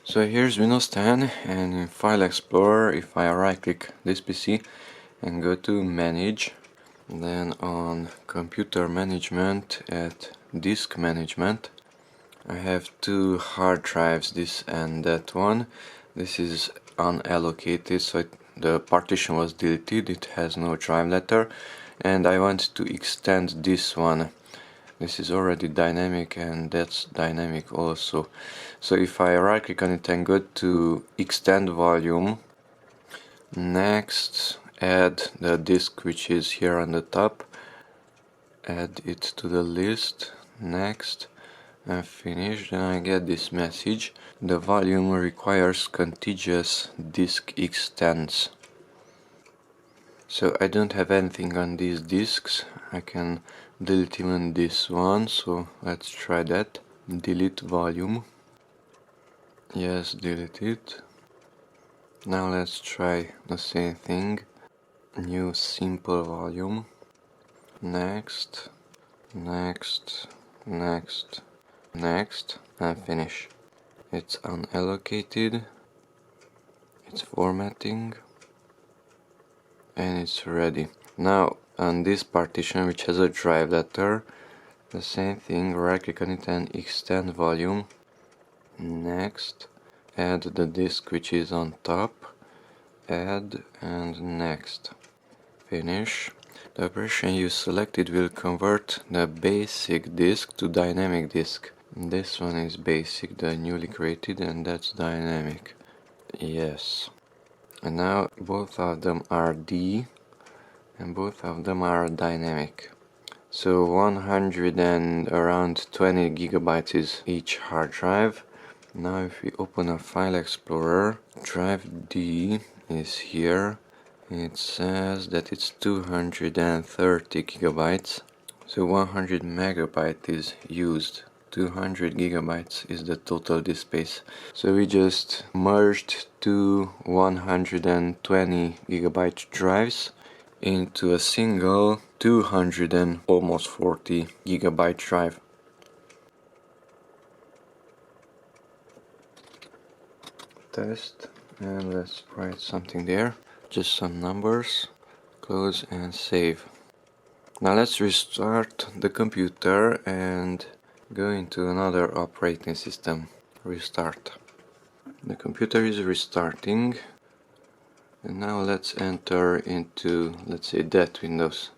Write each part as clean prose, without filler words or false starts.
So here's Windows 10, and in File Explorer, if I right click this PC and go to Manage, then on Computer Management at Disk Management, I have two hard drives, this and that one. This is unallocated, so the partition was deleted, it has no drive letter, and I want to extend this one. This is already dynamic and that's dynamic also. So if I right click on it and go to extend volume, next add the disk which is here on the top, add it to the list, next, and finish, then I get this message: the volume requires contiguous disk extends. So I don't have anything on these disks. I can delete even this one, so let's try that. Delete volume. Yes, delete it. Now let's try the same thing. New simple volume. Next, next, next, next, and finish. It's unallocated. It's formatting. And it's ready. Now on this partition, which has a drive letter, the same thing, right click on it and extend volume, next, add the disk which is on top, add, and next, finish. The operation you selected will convert the basic disk to dynamic disk. This one is basic, the newly created, and that's dynamic. Yes. And now both of them are D and both of them are dynamic. So 100 and around 20 gigabytes is each hard drive. Now if we open a file explorer, drive D is here. It says that it's 230 gigabytes. So 100 megabyte is used. 200 gigabytes is the total disk space. So we just merged two 120 gigabyte drives into a single 200 and almost 40 gigabyte drive. Test, and let's write something there, just some numbers, close and save. Now let's restart the computer and go into another operating system. Restart. The computer is restarting, and now let's enter into, let's say, that Windows,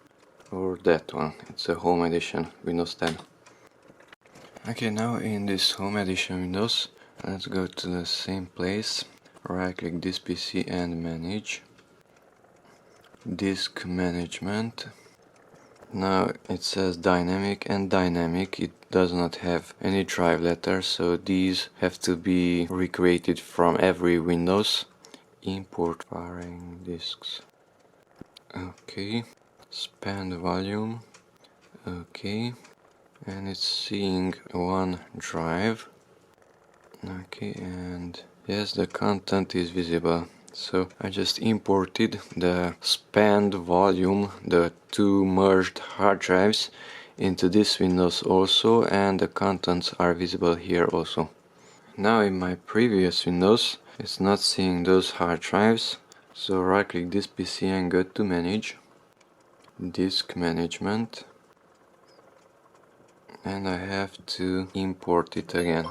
or that one. It's a Home Edition, Windows 10. Okay, now in this Home Edition Windows, let's go to the same place, right click this PC and manage, disk management. Now it says dynamic and dynamic, it does not have any drive letter, so these have to be recreated from every Windows. Import foreign disks. Okay, span volume. Okay, and it's seeing one drive. Okay, and yes, the content is visible. So I just imported the spanned volume, the two merged hard drives, into this Windows also, and the contents are visible here also. Now in my previous Windows, it's not seeing those hard drives, so right click this PC and go to Manage, Disk Management, and I have to import it again.